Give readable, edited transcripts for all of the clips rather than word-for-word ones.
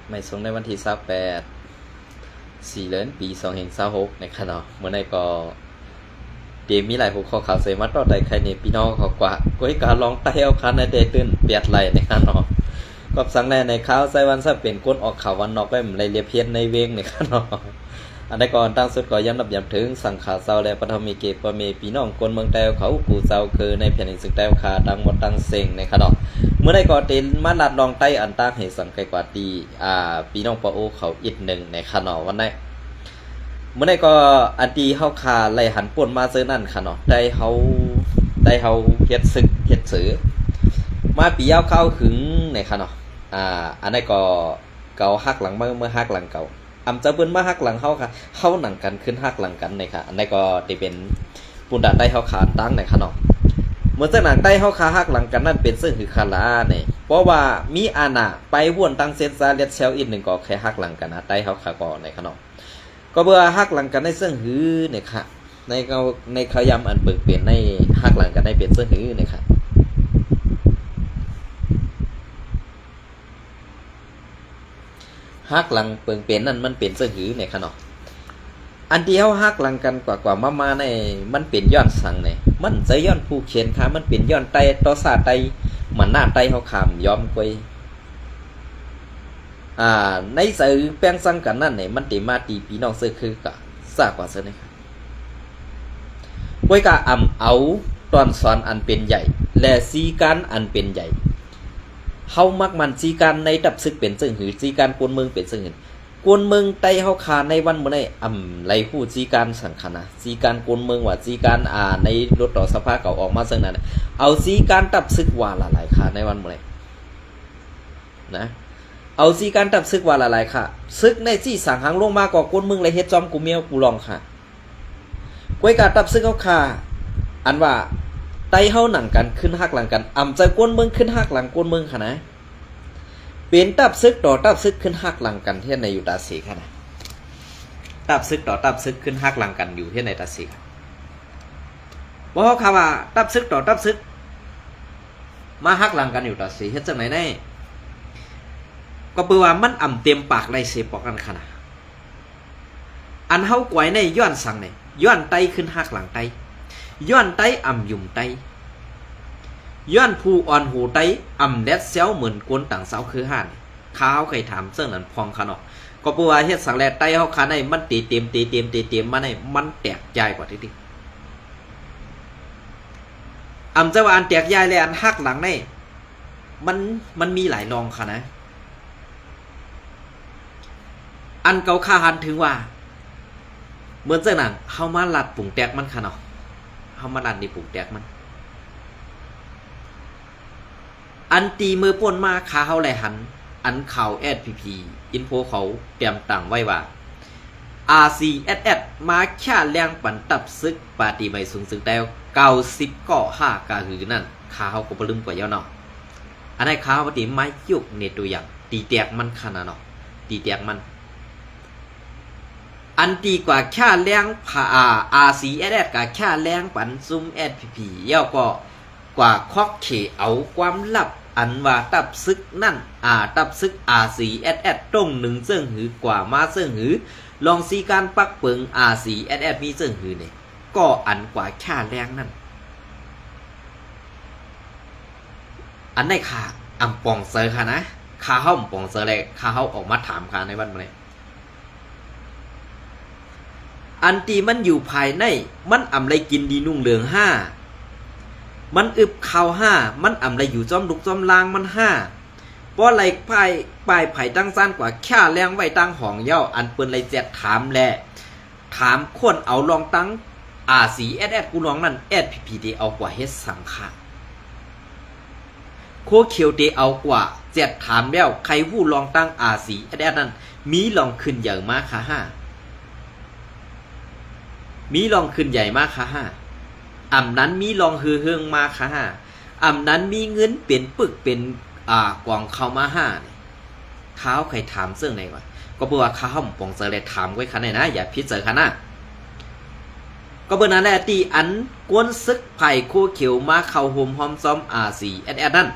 ไม่ส่งในวันที่28 4 เดือนปี2026นะครับเนาะเมื่อไหร่ก็เดมีหลายหัวข้อข่าวใส่มาต่อใดใครเนี่ยพี่น้องเขากว่าก้อยการลองไต่เอาคันในเดตื่นเปียดไหลนะครับเนาะก็สั่งแน่ในข่าวใส่วันซะเป็นก้นออกข่าววันนอกไปมันเลยเรียบเพี้ยนในเวงนะครับเนาะอันใดก่อนตั้งสุดก็ย้ำนับย้ำถึงสั่งข่าวเศร้าและปฐมีเกตปเมพี่น้องคนเมืองแต้วเขากูเศร้าคือในแผ่นดินสึกแต้วขาดังหมดดังเซ็งนะครับเนาะเมื่อใดก็เต็นมาลัดลองไต้อันตากให้สังไกกว่าตีพี่น้องปะโอเขาอีกหนึ่งในขนอวันนี้เมื่อใดก็อันตีเฮาคาไล่หันป่นมาเซอนั่นขนอได้เฮาเฮ็ดศึกเฮ็ดสือมาปียาวเข้าขึงในขนออันนี้ก็เก่าฮักหลังเมื่อฮักหลังเก่าอำจะเปิ้นมาฮักหลังเฮาค่ะเฮาหนังกันขึ้นฮักหลังกันในค่ะอันนี้ก็ได้เป็นปุ่นดาได้เฮาขาตั้งในขนอเมื่อจากหนังใต้เฮาคาฮักหลังกันนั่นเป็นซึ่งคือคาลาเนี่ยเพราะว่ามีอาณาไปว่นตั้งเซนซาเลียดเชลอีกหนึ่งก็แค่ฮักหลังกันนะใต้เฮาคาก่อในขนมก็เบื่อฮักหลังกันในซึ่งหือเนี่ยค่ะในขยำอันเปิดเปลี่ยนในฮักหลังกันได้เป็นซึ่งหือเนี่ยค่ะฮักหลังเปิงเปลี่ยนนั่นมันเป็นซึ่งหือเนี่ยขนมอันเดียวฮักหลังกันกว่ามาในมันเป็นย้อนสั่งเนี่ยมันจะย้อนผู้เขียนค่ะมันเป็นย้อนไตต่อซาไตมันหน้าไตเฮาขามยอมกวยในสื่อแป้งสั่งกันนั่นเนี่ยมันติมาตีพี่น้องเสื้อคือกะซากว่าเสื้อนี่ค่ะกวยกะเอาตอนสอนอันเป็นใหญ่และซีการอันเป็นใหญ่เฮามักมันซีการในดับซึกเป็นซึ่งหือซีการกวนเมืองเป็นซึ่งหือกวนเมืองไตเฮาคาในวันมื้อนี้ไหลฮู้จีการสังขนะจีการกวนเมืองว่าจีการในรถต่อสภาเก่าออกมาซึ่งนั้นเอาจีการตับซึกว่าหลายๆค่ะในวันมื้อนี้นะเอาจีการตับซึกว่าหลายๆค่ะซึกในจี้สังหางลงมาก็กวนเมืองเลยเฮ็ดจอมกูเมียวกูลองค่ะกวยกาตับซึกเฮาคาอันว่าไตเฮาหนังกันขึ้นฮักหลังกันใจกวนเมืองขึ้นฮักหลังกวนเมืองค่ะนะเป็นตับซึกต่อตับซึกขึ้นหักหลังกันที่ในอยู่ตาสีค่ะนะตับซึกต่อตับซึกขึ้นหักหลังกันอยู่ที่ในตาสีบอกเขาว่าตับซึกต่อตับซึกมาหักหลังกันอยู่ตาสีเฮ็ดจังไหนแน่ก็เปว่ามันเต็มปากในเสปอกกันค่ะนะอันเฮากวยในย้อนสั่งในย้อนไตขึ้นหักหลังไตย้อนไตยุ่มไตย้อนผู้อ่อนหูไตแดดเซลเหมือนกวนต่างสาวคือห่านข้าวเคยถามเสื่องนั้นพองขนอกก็ปัวเฮ็ดสังแลไตเฮาขาในมันตีเต็มมาในมันแตกใหญ่กว่าที่จะว่าอันแตกใหญ่เลยอันหักหลังในมันมีหลายรองค่ะนะอันเก่าข้าหันถึงว่าเหมือนเจ้าหนังเฮามาลัดปุ่งแตกมันค่ะเนาะเฮามาลัดในปุ่งแตกมันอันตีมือป่นมาขาเขาไหลหันอันข่าว SPP อินโฟเขาเตรียมตั้งไว้ว่า RCSS มาแค่แรงปั่นตับซึกปาตีไม่สูงสึกแล้ว90ก่อ5กะหือนั่นขาเขาก็บ่ลืมกว่าเยอะเนาะอันนั้นขาปฏิไม้ยุกในตัวอย่างตีแตกมันขนาดเนาะตีแตกมันอันตีกว่าแค่แรงRCSS กับแค่แรงปั่นซุ่ม SPP เยาก็กว่าคอกเขเอาความลับอันว่าตับซึกนั่นตับซึกRCSS ตรงหนึ่งเสื่องหือกว่ามาเสื่องหือลองซีการปักเปิงRCSS มีเสื่องหือเนี่ยก็อันกว่าแค่แรงนั่นอันในขาปองเซอร์ค่ะนะขาเฮ้าปองเซอร์เลยขาเฮ้าออกมาถามค่ะในวันนี้อันตีมันอยู่ภายในมันไรกินดีนุ่งเหลือง5มันอึบข่าวมันอะไรอยู่จอมลุกจอมลางมันเพราะอะไรปลายไผ่ตั้งสั้นกว่าแค่แรงไว้ตั้งห้องเย้าอันเปิ้นไรแจกถามแลถามคนเอาลองตั้งRCSS กูลองนั่น SPP เอากว่าเฮ็ดสังขารโคเขียวเอากว่าแจกถามแล้วใครวู้ลองตั้งRCSS นั่นมีลองขึ้นใหญ่มากค่ะมีลองขึ้นใหญ่มากค่ะนั้นมีลองเฮืองมาค่ะนั้นมีเงินเป็นปึกเป็นกองเข้ามาเนี่ยข้าวใครถามเสื่องไหนวะก็บอกว่าข้าวปองเสเลยถามไว้ค่ะไหนนะอย่าพิจารณาก็เบอร์นั้นแหละตีอันกวนซึกไผ่โคเขียวมาเข้าโฮมหอมซ้อมRCSS นั่น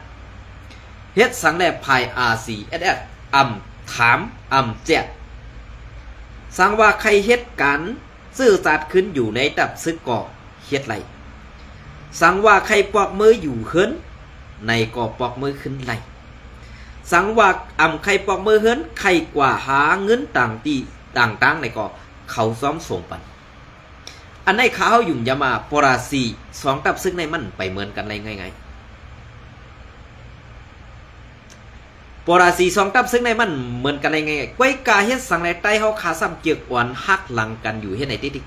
เฮ็ดสังแลไผ่RCSS ถามแจกสังว่าใครเฮ็ดการซื่อสัตย์ขึ้นอยู่ในดับซึกก่อเฮ็ดไรสังว่าใครปอกมืออยู่เฮิรนในก่อปอกมือขึ้นไรสังว่าใครปอกมือเฮิรนใครกว่าหาเงินต่างในก่อเขาซ้อมส่งปันอันในข้าวยุ่งยามาปราศีสองดับซึกในมันไปเหมือนกันไรง่ายปราศีสองตับซึ่งในมันเหมือนกันไงก้อยกาเฮ็ดสังในใต้เฮาขาซ้ำเกียกอ่อนฮักหลังกันอยู่เฮ็ดไหนติ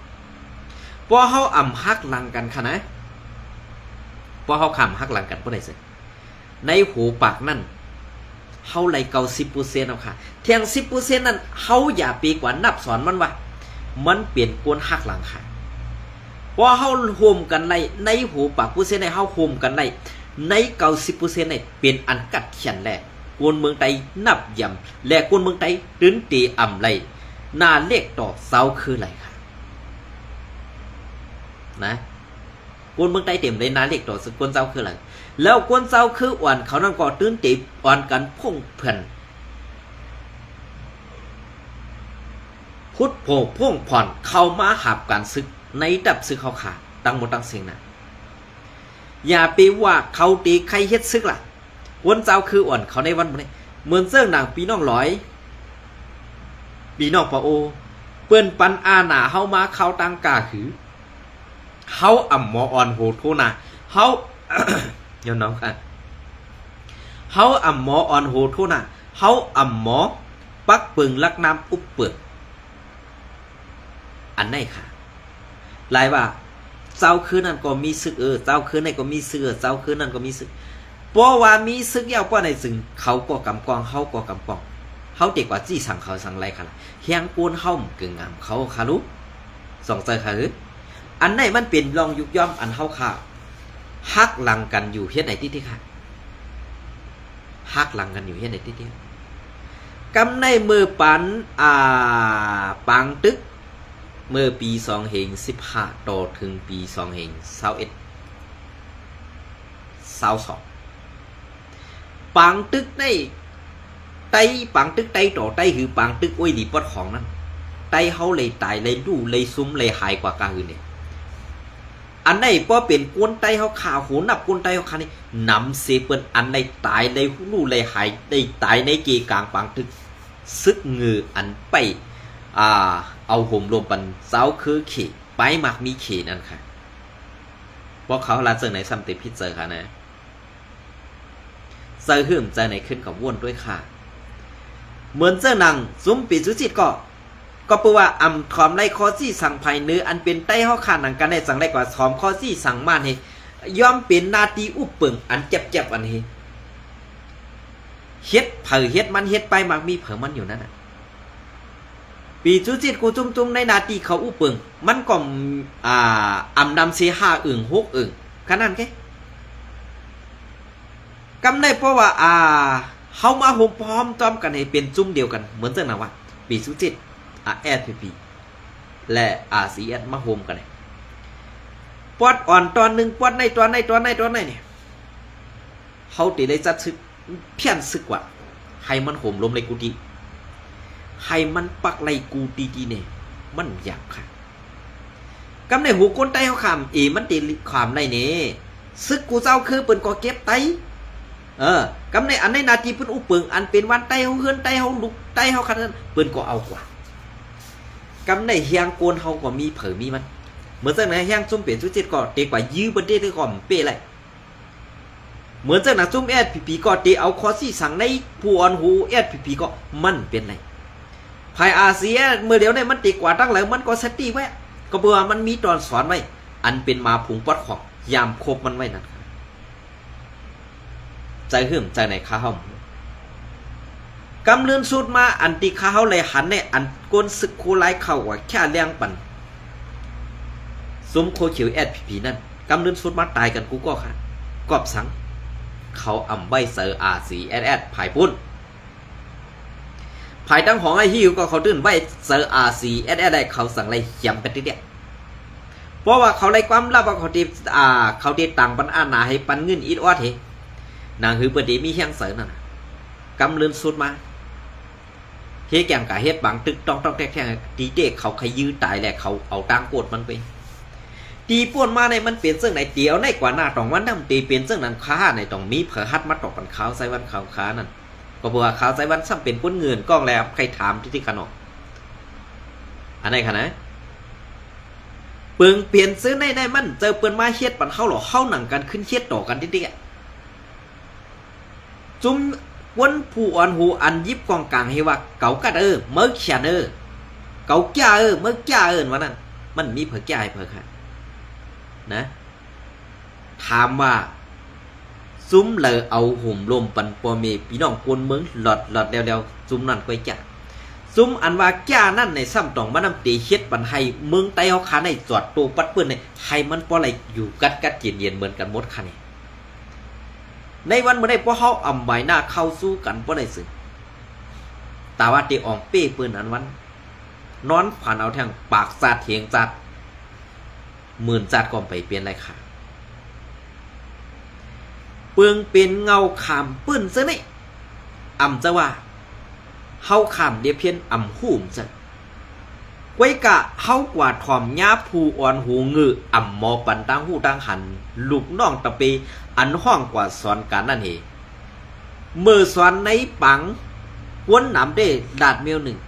พอเฮาฮักหลังกันค่ะนะพอเฮาฮักหลังกันบ่ได้ซิในหูปากนั่นเฮาไหลเก่า 10% เอาค่ะเที่ยง 10% นั้นเฮาอย่าปีกว่านับสอนมันว่ามันเปลี่ยนกวนฮักหลังค่ะพอเฮาโฮมกันไล่ในหูปาก%ในเฮาโฮมกันไล่ในเก่า 10% ในเป็นอันกัดเขียนแลกวนเมืองไตนับยำและกวนเมืองไตตื้นตีไรหน้าเลขต่อเสาคืออะไรค่ะนะกวนเมืองไตเต็มเลยหน้าเลขต่อกวนเสาคืออะไรแล้วกวนเสาคืออ่อนเขานั่นก็ตื้นตีอ่อนกันพุ่งเพื่อนพุทธโผพุ่งผ่อนเข้ามาหับการซึกในดับซึกเขาขาดตั้งหมดตั้งเสียงนะอย่าไปว่าเขาตีใครเฮ็ดซึกล่ะวนเจ้าคืออ่อนเขาในวันนี้เหมือนเสื้อหนังปีน้องร้อยปีน้องปะโอเปิ้นปันอาหนาเฮามาเขาตังกาหือเฮาหมออ่อนโหโทนาเฮา ย้อนน้องค่ะเฮาหมออ่อนโหโทนาเฮาหมอปักปึงลักน้ำอุบเปิดอันไหนค่ะหลายว่าเจ้าคืนนั้นก็มีซึกเจ้าคืนนั้นก็มีซึกเจ้าคืนนั้นก็มีซึกเพราะว่ามีซึกยาวกว่าในซึ่งเขาก็กำกองเขาก็กำกองเขาเด็กกว่าจี้สั่งเขาสั่งไรค่ะเฮียงกวนเฮากึ่งงามเขาค่ะรู้สองใจค่ะอันไหนมันเป็นลองยุกย่อมอันเฮาค่ะฮักหลังกันอยู่เฮ็ดไหนที่ค่ะฮักหลังกันอยู่เฮ็ดไหนที่กำในมือปันปังตึกเมื่อปี2015ต่อถึงปี2021 22ปังตึกในไตปังตึกไตต่อไตหือปังตึกอ้วยดีปอดของนั้นไตเฮาเลยตายเลยดูเลยซุ้มเลยหายกว่ากาหือเนี่ยอันไหนพอเป็นกวนไตเฮาข่าวหูนับกวนไตเฮาคันนี่นำเสเปิ้นอันในตายเลยดูเลยหายได้ตายในเกกลางปังตึกซึกงืออันไปเอาห่มรวมปันเจ้าคือเขไปมักมีเขนั่นค่ะเพราะเขาลาเจอในซัมติพิเจอค่ะนะเจอหื่มใจในขึ้นกับว่นด้วยค่ะเหมือนเจ้านังซุ้มปีจุจิตก็ปูว่าถอมไล่คอซี่สั่งภายเนื้ออันเป็นใต้ห้อขาหนังกันได้สั่งได้กว่าถอมคอซี่สั่งมานเฮย่อมเป็นนาทีอุบเปิงอันเจ็บอันเฮเฮ็ดเผยเฮ็ดมันเฮ็ดไปมักมีเผยมันอยู่นั่นน่ะปีจุจิตกูจุ่มในนาทีเขาอุบเปิงมันก็นำเสีย5 อึ่ง 6 อึ่งขนาดแค่กำได้เพราะว่าเฮามาโฮมพร้อมต้อมกันให้เป็นจุ่มเดียวกันเหมือนเจ้าหน้าว่าปีสุจิตSPP และRCS มาโฮมกันเลยปอดอ่อนตอนหนึ่งปอดในเนี่ยเฮาตีได้จัดซึกเพี้ยนซึกว่าให้มันโหมลมในกูดีให้มันปักไหลกูดีเนี่ยมันอยากค่ะกำในหูก้นไตเขาขามมันตีขามไรเนี่ยซึกกูเจ้าคือเปิ่นก็เก็บไตกำในอันในนาทีเปิ้นอุเปิงอันเป็นวันไตเฮาเฮือนไตเฮาลุกไตเฮาคันนั้นเปิ้นก็เอากว่ากำในเฮียงโกนเฮาก็มีเผยมีมันเหมือนจังไหนเฮียงจุ่มเปลี่ยนจุดจิตก็เตกว่ายื้อประเทศก็เป้เลยเหมือนจังหนักจุ่มSPPก็เตเอาคอซี่สั่งในผู้อ่อนหูSPPก็มันเป็นไรภายอาเซียนเมื่อเดี๋ยวเนี่ยมันตีกว่าตั้งหลายมันก็เซตตี้ไว้ก็เบื่อมันมีตอนสอนไว้อันเป็นมาผงปอดของยามครบมันไว้นั่นใจหื่มใจไหนข้าห้องกำเลื่อนสุดมาอันตีข้าเขาเลยหันเนี่ยอันก้นซึกโคไลเข้าว่าแค่เลี้ยงปั่นสมโคเขียวSPPนั่นกำเลื่อนสุดมาตายกันกูก็ค่ะกอบสังเขาใบเซอร์RCS ภายปุ่นภายตั้งของไอ้ฮิวก็เขาตื่นไว้เซอร์RCS ได้เขาสั่งอะไรย้ำเป็นทีเดียวเพราะว่าเขาไล่ความลับว่าเขาตีต่างปันอาณาให้ปันเงินอีดอดเฮนางหือประเดี๋ยวมีแห้งเสรินั่นกำเลื่อนสุดมา เฮ็ดแกมกะเฮ็ดบังตึกต้องแท้ๆตีเด็กเขาขยื้อตายแหละเขาเอาตังโกดมันไปตีป่วนมาในมันเปลี่ยนซึ่งไหนเตียวในกว่าหน้าต้องวันนำตีเปลี่ยนซึ่งนั้นค้าในต้องมีเผอฮัดมาตอกกันขาวใส่วันขาวค้านั่นก็บอกว่าขาวใส่วันซ้ำเป็นก้นเงินก้องแล้วใครถามที่ขนมอันไหนคะนะเปิงเปลี่ยนซื้อในมันเจอเปิ้นมาเฮ็ดปันเข้าหรอเข้าหนังกันขึ้นเฮ็ดต่อกันติ๊กๆจุ้มวนผู้อ่อนหูอันยิบกองกลางให้ว่าเก่ากัดเมื่อเขียนเก่าแก่เมื่อแก่วันนั้นมันมีเผอแก่เผอค่ะนะถามว่าซุ้มเลยเอาห่มลมปันปอเมพี่น้องกวนเมืองหลอดแล้วซุ้มนั่นค่อยจัดซุ้มอันว่าแก่นั่นในซ้ำตองมันนำตีเฮ็ดปันให้เมืองไต้เขาขาในจอดตัวปัดเปื้อนในให้มันปออะไรอยู่กัดเย็นเหมือนกันหมดค่ะนี่ในวันเมื่อได้พวกเขาอ่ำใบหน้าเข้าสู้กันเพราะได้สึงแต่ว่าตีอองเป้ปืนอันวันนอนผ่านเอาแทงปากซาดเถียงจัดหมื่นจัดก่อนไปเปลี่ยนไรค่ะเปลืองเป็นเงาขามปืนซะนี่อ่ำจะว่าเฮาขามเดียเพียนอ่ำหูมซะไว้กะเฮากว่าถ่อมญาผู้อ่อนหูงืออ่ำมอปันตั้งหูตั้งหันลูกน้องตะเปอันห้องกว่าสอนการนั่นเองเมื่อสอนในปังกวนหนำได้ดาดเมียวหนึ่ง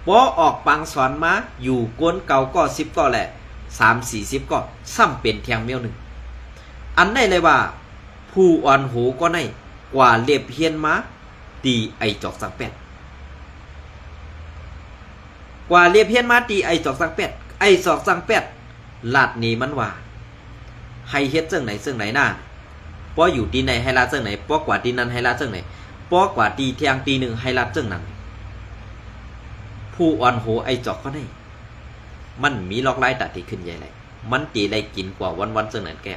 พอออกปังสอนมาอยู่กวนเก่าก็10ก็แหละ30-40ก็ซ้ำเป็นเทียงเมียวหนึ่งอันได้เลยว่าผู้อ่อนหูก็ในกว่าเรียบเฮียนมาตีไอจอกสังเป็ดกว่าเรียบเฮียนมาตีไอจอกสังเป็ดไอจอกสังเป็ดลาดนี้มันว่าให้เฮ็ดเรื่องไหนหน้าป้ออยู่ตีไหนให้ลาดเรื่องไหนป้อกว่าตีนั้นให้ลาดเรื่องไหนป้อกว่าตีเทียงตีหนึ่งให้ลาดเรื่องนั้นผู้อ่อนหูไอจอกก็ได้มันมีล็อกไล่ตัดที่ขึ้นใหญ่เลยมันตีได้กินกว่าวันเรื่องนั้นแก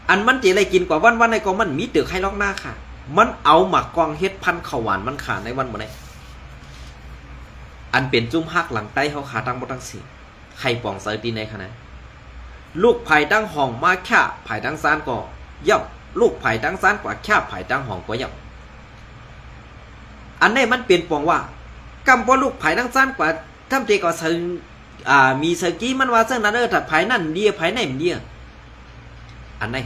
อันมันตีได้กินกว่าวันในก็มันมีตึกให้ล็อกหน้าค่ะมันเอาหมักกองเฮ็ดพันข้าวหวานมันขาในวันบ่ได้อันเป็นจุ้มฮักหลังใต้เขาขาตั้งบ่ตั้งสี่ใครป่องเสยตีในขนาดลูกไผ่ตั้งห้องมาแค่ไผ่ตั้งซานก็ย่อมลูกไผ่ตั้งซานกว่าแค่ไผ่ตั้งห้องก็ย่อมอันนี้มันเปลี่ยนปองว่ากำพอลูกไผ่ตั้งซานกว่าทำเจก็เสยมีเสกี้มันว่าเส้นนั้นถ้าไผ่นั่นเดียไผ่ไหนมันเดียอันไหน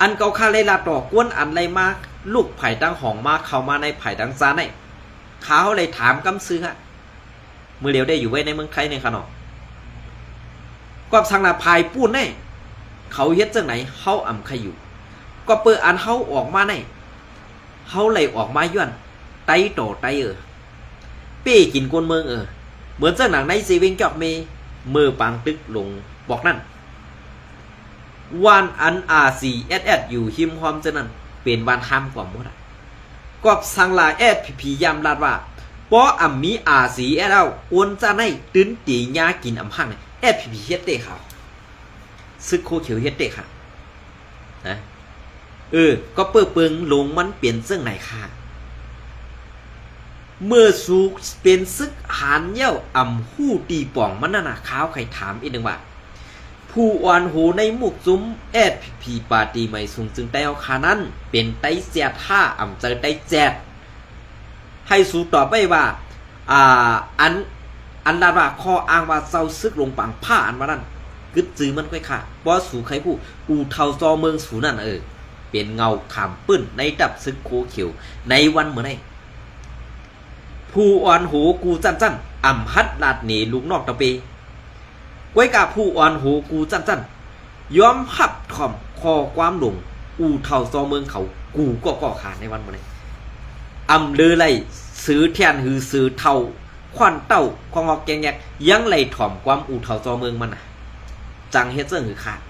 อันเกาคาเลยลาต่อกวนอันไรมาลูกไผ่ตั้งห้องมาเข้ามาในไผ่ตั้งซานในเขาเลยถามกำซื้อฮะมือเดียวได้อยู่ไว้ในเมืองไทยในขนมก็สังนาภายปูนแน่เขาเฮ็ดจังไหนเขาอ่ำใครอยู่ก็เปิดอันเขาออกมาในเขาเลยออกมาย้อนไตโตไตเป้กินกวนเมืองเหมือนเจ้าหนังในซีวิงจอกเมมือปังตึกลงบอกนั่นวันอันRCSSอยู่หิมหอมจะนั่นเป็นวันห้ามกว่าหมดก็สังลาพียามลาดว่าป้ออ่ำมีRCSSเอาอวนจะในตื้นตีญากินอ่ำห้างFPP เฮ็ดเตะเขาซึกโคเขียวเฮ็ดเตะค่ะนะก็เปิดเปิงลงมันเปลี่ยนเรื่องไหนค่ะเมื่อสูเป็นซึกหานเย้าอ่ำหู้ตีป่องมันน่ะข้าวใครถามอีกหนึ่งว่าผู้อ่อนหูในหมุกซุ้มFPP ปาตีไม่สูงจึงได้เอาคานั้นเป็นไต้เสียท่าอ่ำเจอไต้แจดให้สูตอบไปว่าอันลาว่าข้ออ้างว่าเจ้าซึกลงปังผ้าอันมานั่นกึดจื้อมันค่อยค่ะเพราะสู่ใครผู้อูเท่าซอเมืองสูนั่นเป็นเงาขามปื้นในดับซึกโคเขียวในวันเมื่อไงผู้อ่อนหูกูจันอ่ำฮัดลาดเหนลุกนอกตะเปไว้กับผู้อ่อนหูกูจันยอมหับถ่อมคอความหลงอูเท่าซอเมืองเขากูก็ก่อขาดในวันเมื่อไงอ่ำเลือไรซื้อแทนหือซื้อเท่าควันเต้าของออกแกงแยกยังไหลถ่อมความอู่เท่าจอเมืองมันจังเฮ็ดเสื่อหือขาด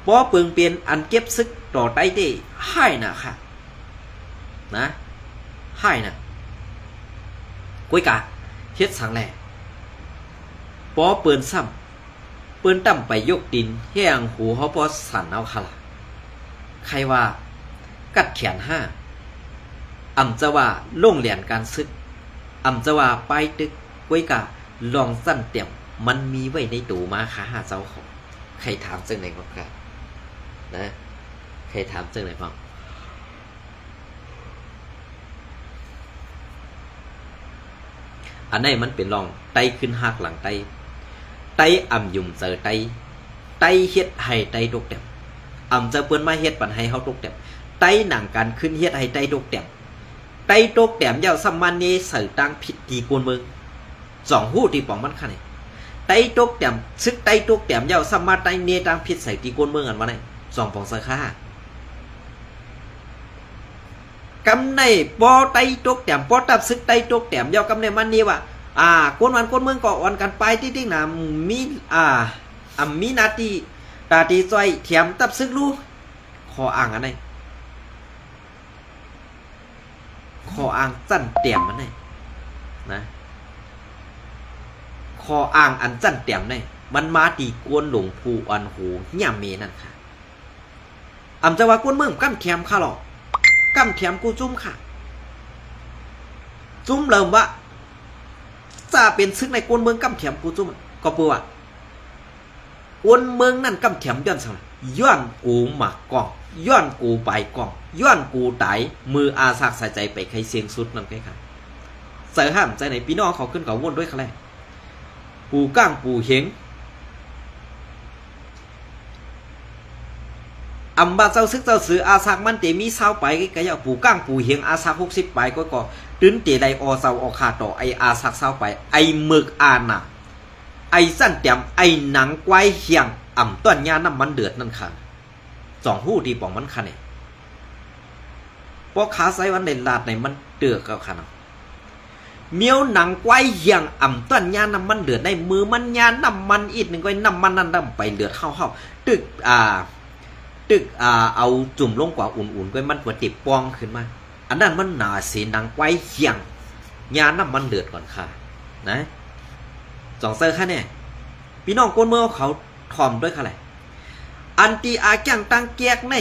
ป้อเปิงเปลี่ยนอันเก็บซึกต่อไต้เต้ให้น่ะค่ะนะให้น่ะกุ้ยกะเฮ็ดสังแหล่ป้อเปินซ้ำเปินต่ำไปยกดินแห้งหูเขาป้อสั่นเอาค่ะล่ะใครว่ากัดแขน5จะว่าโรงเรียนการซึกจะว่าไปตึกก้วยกะลองสั้นเตี่ยมมันมีไว้ในตู้มาค้าหาเจ้าของใครถามจังไหนบ้างครับนะใครถามจังไหนบ้าง อันนี้มันเป็นรองไตขึ้นหักหลังไตอ่ำยุ่มเจอไตเฮ็ดให้ไตตกแต้มอ่ำเจอเปิ้นมาเฮ็ดปันให้เฮาตกแต้มไตหนังการขึ้นเฮ็ดให้ไตตกแต้มไตตกแต้มยาวสมันนี้ใส่ตังผิดตีกวนเมืองสองหู้ที่ป้องมันคั่นนี่ไตตกแต้มซึกไตตกแต้มยาวสมาไตเนตังผิดใส่ตีกวนเมืองอันว่านี่สองปองใส่ค่ากำในปอไตตกแต้มปอตับซึกไตตกแต้มยาวกำในมันนี่ว่ากวนวันกวนเมืองก็อ่อนกันไปติ๊งๆน่ะมีมีนาทีตาตีจ้อยเถียมตับซึกรู้ขออ่างอันไหนขออ่างจั่นเตี่ยมมันไหนนะขออ่างอันจั่นเตี่ยมไหนมันมาตีกวนหลงผูอันหูย่ำเมนั่นค่ะจะว่ากวนเมืองกั้มเถียมค่ะหรอกกั้มเถียมกูจุ้มค่ะจุ้มเริ่มว่าจะเป็นซึกในกวนเมืองกั้มเถียมกูจุ้มก็เปื่อกวนเมืองนั่นกำเถียมย้อนสั่งย้อนกูหมักกองย้อนกูไปกองย้อนกูตายมืออาสากใส่ใจไปใครเสียงสุดนั่นไงครับใส่ห้ามใจไหนพี่น้องเขาขึ้นเขาวนด้วยเขาแหละปูก้างปูเฮงบาเจ้าซึกเจ้าสืออาสากมันเตมีเศร้าไปก็อย่าปูก้างปูเฮงอาสาก60ไปก็ตื้นเตะไรอเศร้าอขาต่อไออาสากเศร้าไปไอหมึกอาหนาไอ้สั้นเตียมไอ้หนังไกวเฮียงต้นยาน้ำมันเดือดนั่นค่ะสองหู้ที่ป่องมันค่ะเนี่ยพอขาใส่วันในลาดในมันเดือดก็ค่ะนะเมียวหนังไกวเฮียงต้นยาน้ำมันเดือดในมือมันยาน้ำมันอีกหนึ่งก็น้ำมันนั่นดำไปเดือดเข้าตึกเอาจุ่มลงกว่าอุ่นๆก็มันปวดติดปองขึ้นมาอันนั้นมันหนาสีหนังไกวเฮียงยาน้ำมันเดือดก่อนค่ะนะสองเซอร์ค่ะเนี่ยพี่น้องกวนเมืองเขาถ่อมด้วยค่ะแหละอันตีอาแก้งตั้งเกียกใน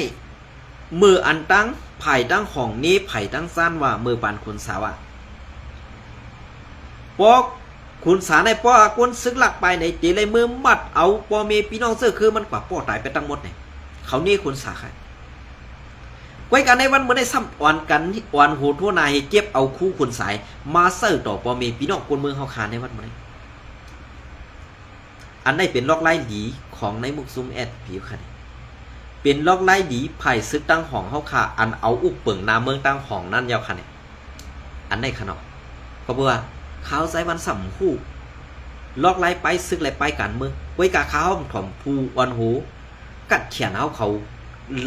มืออันตั้งไผ่ตั้งของนี้ไผ่ตั้งสั้นว่ามือปานคุณสาวปอกคุณสาในปอกวนซึกหลักไปในตีเลยมือมัดเอาปอเมพี่น้องเซอร์คือมันกว่าปอตายไปตั้งหมดเนี่ยเขานี่คุณสาใครไว้กันในวันเมื่อได้ซ้ำอ่อนกันอ่อนหูทั่วนายเก็บเอาคู่คุณสายมาเซอร์ต่อปอเมพี่น้องกวนเมืองเขาขาในวันเมื่อได้อันนี้เป็นล็อกไล่ดีของในมุกซุมแอดผิวค่ะเป็นล็อกไล่ดีไผ่ซึกตั้งห้องเฮาค่ะอันเอาอุปเปิงนาเมืองตั้งห้องนั่นยาวค่ะเนี่ยอันนี้ค่ะเนาะก็เบื่อเขาใส่วันสัมคู่ล็อกไล่ไปซึกไล่ไปกันเมืองไว้กะเขาถ่อมผู้วันหูกัดเขียนเขา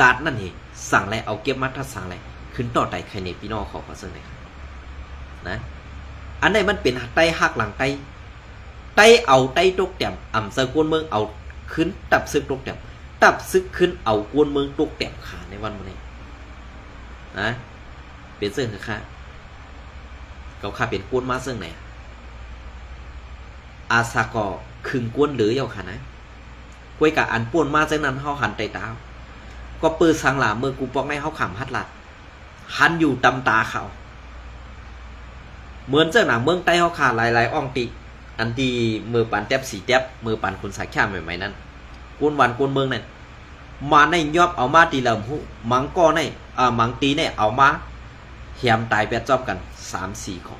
ลาดนั่นเองสั่งอะไรเอาเก็บมัดทัดสั่งอะไรขึ้นต่อไต่ใครเนี่ยพี่น้องเขาก็เสนอนะอันนี้มันเป็นไตหักหลังไตเอาไตตกแต้มเซอร์กวนเมืองเอาขึ้นตับซึกตกแต้มตับซึกขึ้นเอากวนเมืองตกแต้มขาในวันนี้นะเป็นเสื้อคือค่ะเขาขาเป็นกวนมาเสื้อไหนอาซากอคึงกวนหรือเยาค่ะนะกวยกับอันป่วนมาเส้นนั้นเขาหันไตตาก็ปืนสังหลาเมื่อกูปอกในเขาขำฮัดหลัดหันอยู่ตำตาเขาเหมือนเจ้าหนังเมืองใต้เขาขาหลายอ่องติอันที่มือปันแทบสีแทบมือปันคุณสายข้ามใหม่ๆนั้นกวนวันกวนเมืองนั่นมาในยอบเอามาตีเหลิมหูมังก็ในมังตีเนี่ยเอามาเหี่ยมตายแปดจอบกัน3-4 ข้อ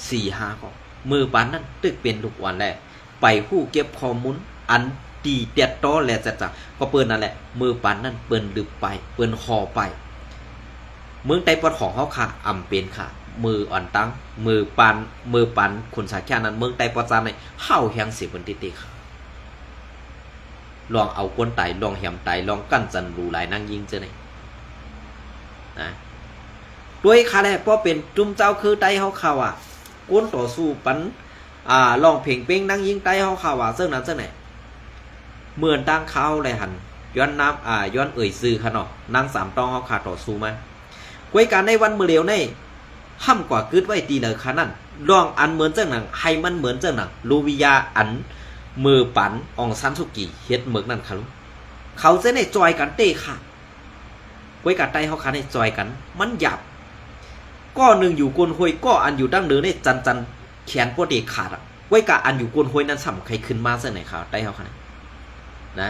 4-5 ข้อมือปันนั้นตึกเป็นลูกวันแหละไปหู้เก็บข้อมูลอันตีเตียดต้อแหละจัดก็เปิ้นนั่นแหละมือปันนั่นเปิ้นดึกไปเปิ้นคอไปเมืองใต้ปอดของเขาค่ะเป็นค่ะมืออ่อนตั้งมือปันคนสายแค่นั้นเมืองไต้ปอจานในเห่าแหงเสียบนติค่ะลองเอาก้นไตลองแหมไตลองกั้นจันรูหลายนั่งยิงเจอไหนนะด้วยค่ะแหละเพราะเป็นจุ่มเจ้าคือไตเขาข่าวก้นต่อสู้ปันลองเพ่งเป้งนั่งยิงไตเขาข่าวเสื้อนั้นเสื้อไหนเมื่อตั้งเขาเลยหันย้อนน้ำย้อนซื้อค่ะเนาะนั่ง3 ต้องเขาขาต่อสู้มาไว้การในวันมือเร็วในห้ำกว่ากึดไว้ตีเลยค่ะนั่นลองอันเหมือนเจ้าหนังให้มันเหมือนเจ้าหนังลูวิยาอันมือปันองซันสุกิเฮ็ดเหมือนนั่นค่ะลุงเขาจะในจอยกันเต้ค่ะไว้การไต้เขาค่ะในจอยกันมันหยาบก็หนึ่งอยู่กวนหวยก็อันอยู่ดั้งเดิมในจันแขนพวกเด็กขาดไว้การอันอยู่กวนหวยนั้นสำใครขึ้นมาเส้นไหนค่ะไต้เขาค่ะนะ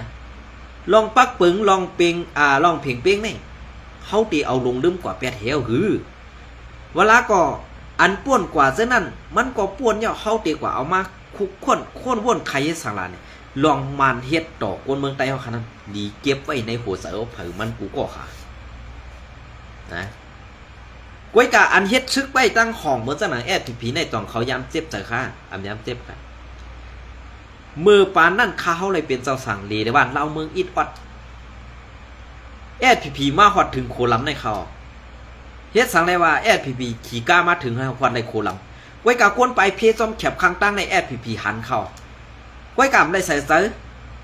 ลองปักปึงลองเป่งลองเพ่งเป้งนี่เขาตีเอาลงลืมกว่า8 เหวหือเวลาก็ อันป่วนกว่าเช่นนั้นมันก็ป่วนเนี่ยเฮาตีกว่าเอามาคุกคนว่นใครสังลาเนี่ยลองมานเฮ็ดต่อคนเมืองใต้เฮาขนาดดีเก็บไว้ในหัวเสือเผามันกูก็ค่ะนะก้วยกะอันเฮ็ดชึกไปตั้งของเหมือนจังหนังแอดผีในตองเขายามเจ็บใจค่ะอำยามเจ็บค่ะมือปานนั่นข้าเขาเลยเป็นเจ้าสั่งเลในบ้านเราเมืองอิดวัดแอดผีมาฮอดถึงโคลัมในเขาเฮ็ดสั่งเลยว่าแอดผีขี่ก้ามาถึงให้ฮอดในโคลัมก้วยกะกวนไปเพจอมแคบข้างตั้งในแอดผีหันเข้าก้วยกะได้ใส่เสื้อ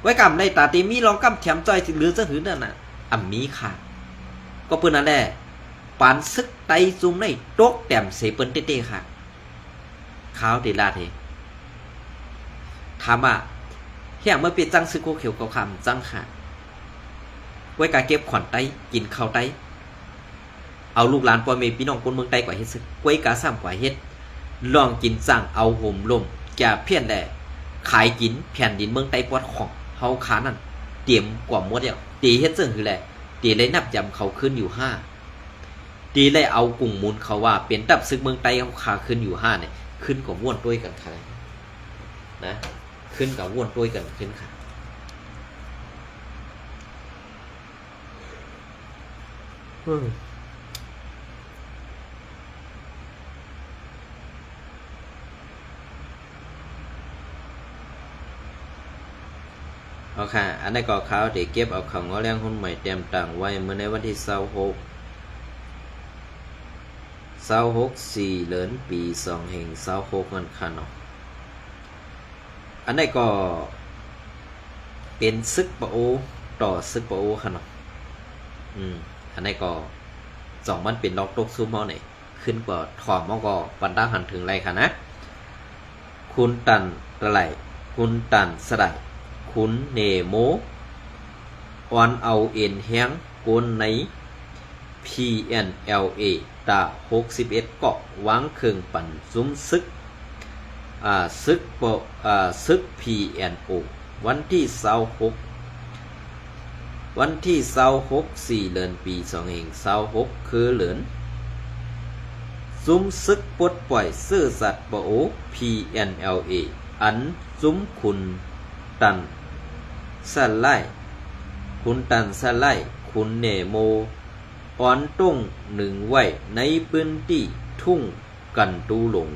ก้วยกะได้ตาตีมีรองกำแถมจอยหรือจะหือนั่นน่ะมีค่ะก็เปิ้นนั่นแหละปานซึกไตซุ่มในโต๊กแต้มเสเปิ้นเต้ๆค่ะขาวติลาดเฮถามว่าแห่งเมื่อเปลี่ยนจังซึกโคเขียวกับคำจังค่ะไว้กาเก็บขอนไตกินข้าวไตเอาลูกหลานปอยเมพี่น้องคนเมืองไตกว่าเฮ็ดซึกไว้กาซ้ำกว่าเฮ็ดลองกินจังเอาห่มลมแก่เพี้ยนแหละขายกินแผ่นดินเมืองไตปอดของเฮาขานั่นเตรียมกว่าหมดแล้วตีเฮ็ดซึ่งคือแหละตีเลยนับจำเขาขึ้นอยู่5ตีเลยเอากลุ่มมูลเขาว่าเปลี่ยนตับซึกเมืองไตเขาขาขึ้นอยู่5เนี่ยขึ้นกว่าม่วนด้วยกันค่ะนะขึ้นกับม่วนด้วยกันขึ้นค่ะเอาค่ะอันนี้ก็เขาที่เก็บเอาของงอเลี้ยงหุ้นใหม่เตรียมต่างไว้เมื่อในวันที่26 4 เดือนปี2แห่ง26มันค่ะเนาะอันนี้ก็เป็นซึกปะโอต่อซึกปะโอค่ะเนาะอันนี้ก็2มันเป็นล็อกตกซูมเฮาเนี่ยขึ้นกว่าถอมเฮาก็ปันดาหันถึงไรค่ะนะคุณตันตะไหลคุณตันสะไดคุณเนโมออนเอาเอ็นแห้งกนใน PNLA ตา61เกาะวางเครื่องปั่นซุ้มซึกซึก PNO วันที่26 4 เดือนปี2เอง26คือเหลือนซุ้มซึกปลดปล่อยซื่อสัตว์ปะโอ PNLA อันซุ้มคุณตันสะไลคุณเนโมออนต้งหนึ่งไว้ในพื้นที่ทุ่งกันตูหลง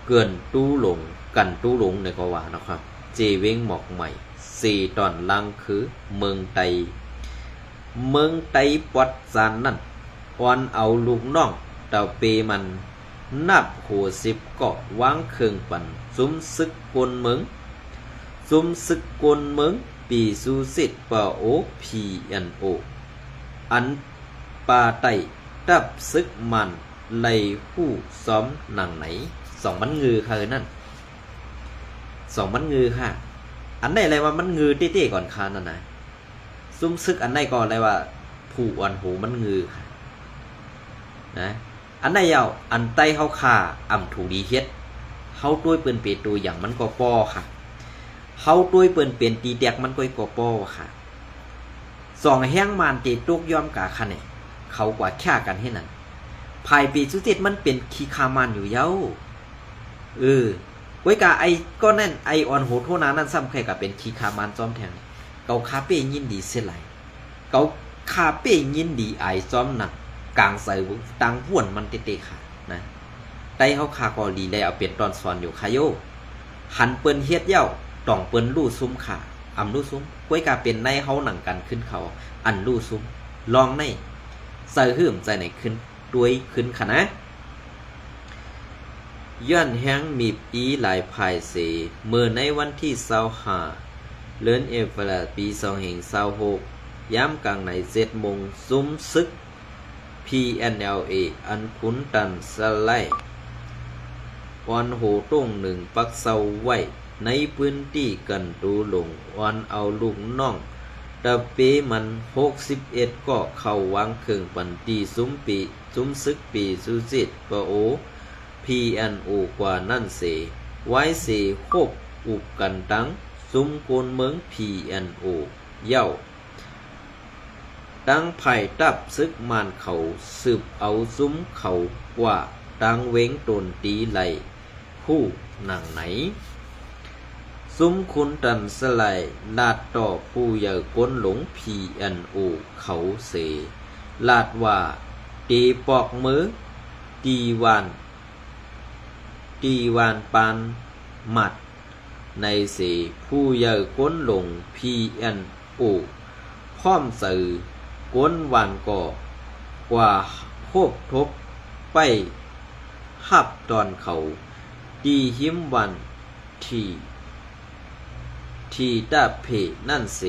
เกินตูหลงกันตูหลงในกว่านะครับเจเวงหมอกใหม่4ตอนลังคือเมืองไตปัดจานนั่นออนเอาลูกน้องเต่าเปมันนับหัว10เกาะวางเครื่องปั่นซุ้มซึกกลเมืองปีซูซิตปะโอ PNO อันปาไตตับซึกมันไลหู้ซ้อมหนังไหน2มันงือค่ะนั่น2มันงือค่ะอันไหนอะไรว่ามันงือเต้ๆก่อนค่ะนั่นนะซุ่มซึกอันไหนก่อนอะไรว่าผู้อันหูมันงือค่ะนะอันไหนยาวอันไตเฮาคาอ่ำถูดีเฮ็ดเฮาด้วยเปิ้นเปตัวอย่างมันก็ป้อค่ะเฮาด้วยเปิ้นเป็นตีแตกมันก็ป้อค่ะ2แห้งมานตีตกยอมกะค่ะเนี่ยเขากว่าแค่กันเฮ็ดนั่นภายปีสุจิตมันเป็นขี้คามันอยู่เย้าไว้กะไอ้ก็นั่นไอออนโหโทนานั่นซ้ำใครก็เป็นขี้คามันจอมแทงเกาคาเป้ยินดีเสียไหลเกาคาเป้ยินดีไอจอมหนักกลางใส่ตังห่วนมันเตะๆค่ะนะไตเฮาคาก็ดีแล้วเอาเป็นตอนสอนอยู่ค่ะโยหันเปิ้นเฮ็ดเย้าต้องเปิ้นลู่ซุ้มค่ะอำลู่ซุ้มก้วยกาเป็นในเฮาหนังกันขึ้นเขาอันลู่ซุ้มลองในใส่หื่มใจไหนขึ้นด้วยขึ้นค่ะนะย้อนแห้งมีปีหลายภายเสเมื่อในวันที่25เดือนเอพฤปี2526ย้ำกลางใน7 โมงซุ้มซึก PNLA อันขุนตันสไลวันโหต้ง1ปักเซาไว้ในพื้นที่กันตูหลงวันเอาลูกน้องตะเปมัน61ก็เข้าวางเครื่องปั่นตีซุ้มซึกปีสุจิตปะโอ PNO กว่านั่นเสไว้เสคบอุบกันตั้งซุ้มโกนเมือง PNO เย้า ตั้งไผ่ตับซึกมานเขาสืบเอาซุ้มเขากว่าตั้งเว้งตนตีไหลผู้หนังไหนซุ้มคุณตันสลายลาดต่อผู้ใหญ่ก้นหลงพีอันโอเขาเสลาดว่าตีปอกมือตีวานปานหมัดในเสผู้ใหญ่ก้นหลงพีอันโอพร้อมสื่อก้นวานก่อกว่าโคบทบไปหับตอนเขาตีหิมวันที่ตาเพนั่นเส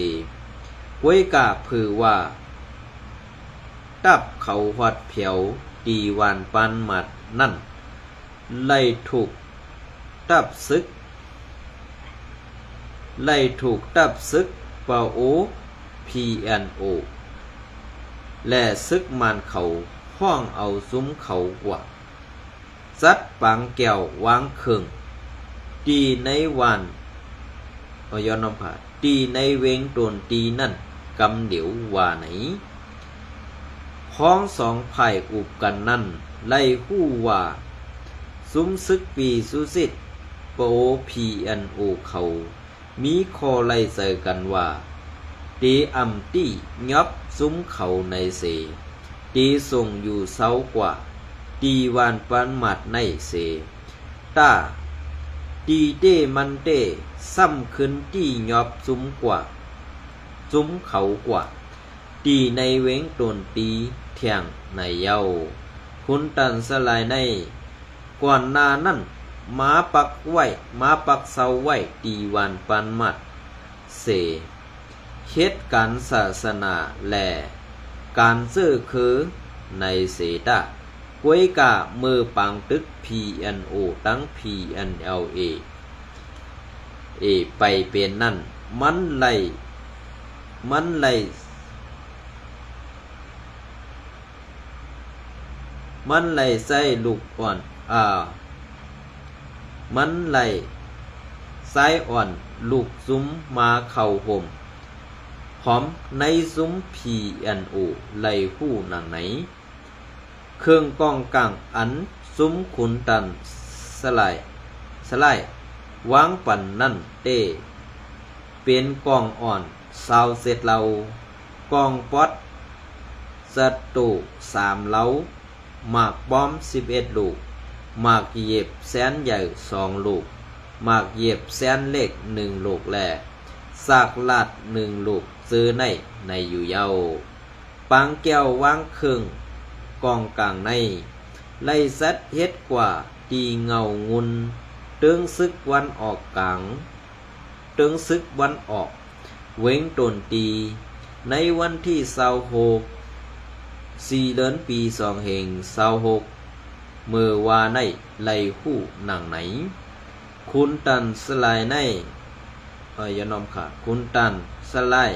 ไว้กาผือว่าตับเขาหอดเผียวตีวานปานหมัดนั่นไล่ถูกตับซึกเปาโอพีแอนโอและซึกมันเขาห้องเอาซุ้มเขากว่าซัดปังแก้ววางเคิงตีในวันย้อนน้ำผาตีในเวงโดนตีนั่นกำเดี๋ยวว่าไหนพ้องสองไผ่อุบกันนั่นไล่หู้ว่าซุ้มซึกปีสุสิตโปพีแอนโอเขามีคอไล่เสกันว่าตีอ่ำตี้ยับซุ้มเขาในเสตีส่งอยู่เศร้ากว่าตีวานปานหมัดในเสตาตีเต้มันเต้ซ้ำขึ้นตียอบซุ้มกว่าซุ้มเขากว่าตีในเว้งตนตีเที่ยงในเย้าคุณตันสลายในก่อนนานั่นมาปักเสาไว้ตีวานปานหมัดเสเฮ็ดการศาสนาแลการซื้อคือในเสตะกวยกะมือปังตึก PNO ตั้ง PNLA ไปเป็นนั่นมันไล่ใส่ลูกอ่อนมันไล่ไส้อ่อนลูกซุ้มมาเข่าห่มพร้อมในซุ้ม PNO ไล่หู้หนังไหนเครื่องกองกลางอันซุ้มขุนตันสลายวางปั่นนั่นเต้เป็นกองอ่อนซาวเสร็จเรากองป๊อดศัตรู3เล้าหมากบอม11ลูกหมากเหยียบแสนใหญ่2ลูกหมากเหยียบแสนเล็ก1ลูกแลซากลาด1ลูกซื้อในอยู่เย้าปังแก้ววางเครื่องกองกลางในไล่ซัดเฮ็ดกว่าตีเงางุนตึงซึกวันออกกลางตึงซึกวันออกเว้งตนตีในวันที่26 4 เดือนปี2526เมื่อวาในไล่หู้หนังไหนคุณตันสลายในอย่านอมขาดคุณตันสลาย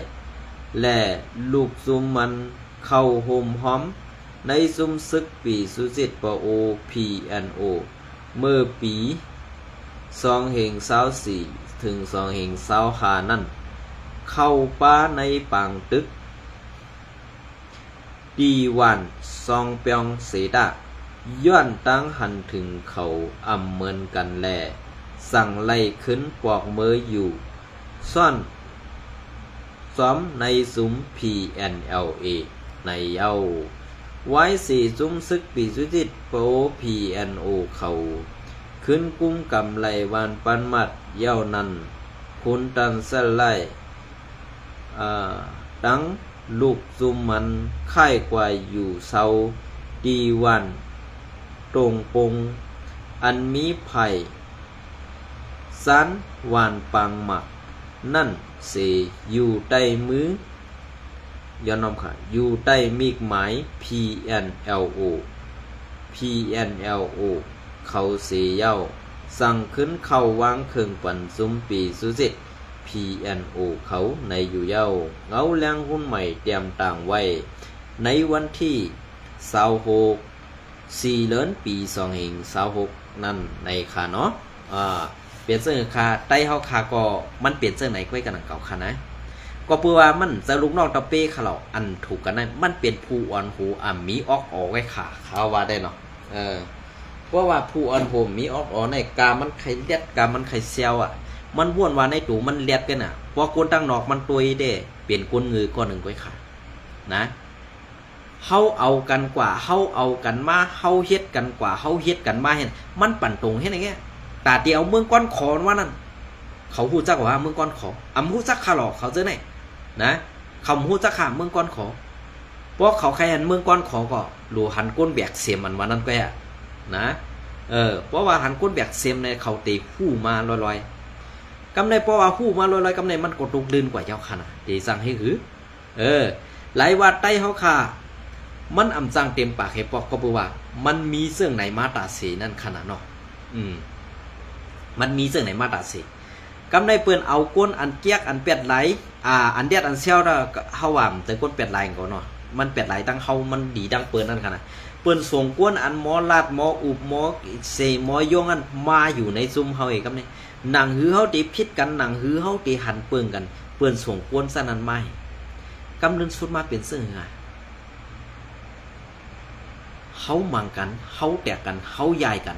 และลูกซุมมันเข้าห่มหอมในซุ้มซึกปีสุสิตปโอ PNO เมื่อปี2524ถึง2525นั่นเข้าป้าในปางตึกดีวันซองเปียงเสดะย้อนตั้งหันถึงเขาอำเมินกันแลสั่งไล่ขึ้นปอกเมื่ออยู่ซ่อนซ้อมในซุ้ม PNLA ในเย้าไว้4ซุ้มซึกปีสุจิตโป PNO เขาขึ้นกุ้มกำไลวานปันมัดเย้านั้นคุณตันสไลตั้งลูกซุมมันค่ายกว่าอยู่เศร้าดีวันตรงปงอันมีไผ่สันวานปังหมักนั่นเสอยู่ใต้มือย้อนน้ำค่ะอยู่ใต้มีกหมาย PNLO เขาเสียเย้าสั่งขึ้นเข้าวางเครื่องปั่นซุ้มปีสุสิต PNO เขาในอยู่เย้าเงาแรงหุ้นใหม่เตรียมต่างไว้ในวันที่26 4 เดือนปี2526นั่นในค่ะเนาะเปลี่ยนเสื้อค่ะใต้เฮาค่ะก็มันเปลี่ยนเสื้อไหนไว้กันหนังเก่าค่ะนะ ก็เพื่อว่ามันจะลูกน้องตะเป้เขาเราอันถูกกันนั้นมันเป็นผู้อ่อนหูมีออกออกไว้ขาเขาว่าได้เนาะเพราะว่าผู้อ่อนหูมีออกออกในกามันไข่เลียดกามันไข่เซียวอ่ะมันบ้วนว่าในตู่มันเลียดกันอ่ะเพราะคนตั้งนอกมันตัวเด้เปลี่ยนคนงือก้อนหนึ่งไว้ขานะเฮาเอากันกว่าเฮาเอากันมาเฮาเฮ็ดกันกว่าเฮาเฮ็ดกันมาเห็นมันปั่นตรงเฮ็ดอย่างเงี้ยตาเดียวเมืองก้อนขอว่านั่นเขาฮู้จักว่าเมืองก้อนขอฮู้จักขาหลอกเขาเจอไหนนะเขาฮู้จักขาเมืองก้อนขอเพราะเขาใครหันเมืองก้อนขอก็หลูหันก้นแบกเสียมมันวันนั้นก็อ่ะนะเพราะว่าหันก้นแบกเสียมในเขาตีคู่มาลอยๆกำในเพราะว่าคู่มาลอยๆกำในมันกดตุกลื่นกว่าเจ้าขนาดตีสั่งให้หือหลายว่าใต้เฮาค่ะมันอำจังเต็มปากให้ปอกก็บอกว่ามันมีเสื่องไหนมาตาเสนั่นขนาดเนาะมันมีเสื่องไหนมาตาเสกำได้เปิ้นเอาก้นอันเกียกอันเป็ดไหลอันเดียดอันเซลแล้วเฮาว่าแต่ก้นเป็ดไหลก็เนาะมันเป็ดไหลตั้งเฮามันดีดังเปิ้นนั่นขนาดเปิ้นส่งก้นอันหมอลาดหมออุบหมอเสหมอยงอันมาอยู่ในซุ่มเฮาอีกกำนี่หนังหือเฮาตีพิษกันหนังหือเฮาตีหันเปิ้นกันเปิ้นส่งก้นซะนั้นไม่กำนึงสุดมาเป็นเสื่องเขามังกันเขาแตกกันเขายายกัน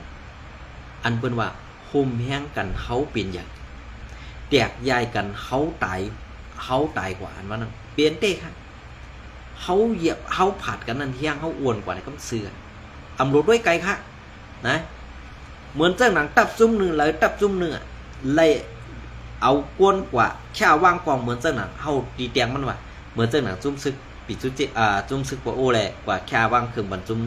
อันเป็นว่าห่มแห้งกันเขาเป็นใหญ่แตกยายกันเขาตายกว่าอันว่านั่นเปลี่ยนเต้ค่ะเขาเหยียบเขาผัดกันนั่นเที่ยงเขาอ้วนกว่าในกำเสืออำรวจด้วยไกลค่ะนะเหมือนเจ้าหนังตับซุ่มหนึ่งเลยตับซุ่มหนึ่งเลยเอากวนกว่าแค่ว่างกองเหมือนเจ้าหนังเขาตีเตียงมันว่าเหมือนเจ้าหนังซุ่มซึกปิดจุจิจุ่มซึกปะโอแหละกว่าแค่ว่างคือบรรจุม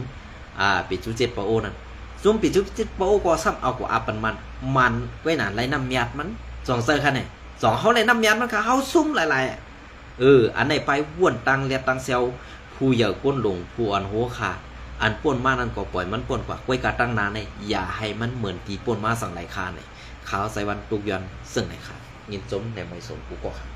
ปิดจุจิปะโอนั่นซุ่มปิดจุจิปะโอก็ซ้ำเอากว่าอาปันมันไว้หนาไรน้ำยาดมันสองเซอร์ค่ะเนี่ยสองเขาไรน้ำยาดมันค่ะเขาซุ่มหลายๆอันไหนไปว่วนตังเลียตังเซลผู้เหยื่อก้นหลงผู้อันโหค่ะอันป่นมานั่นก็ปล่อยมันป่นกว่าไว้กาตั้งนานเนี่ยอย่าให้มันเหมือนตีป่นมาสั่งไหลคาเนี่ยขาวใส่วันตุกยันซึ่งไหนค่ะยินจมในไม่สมกูก็ค่ะ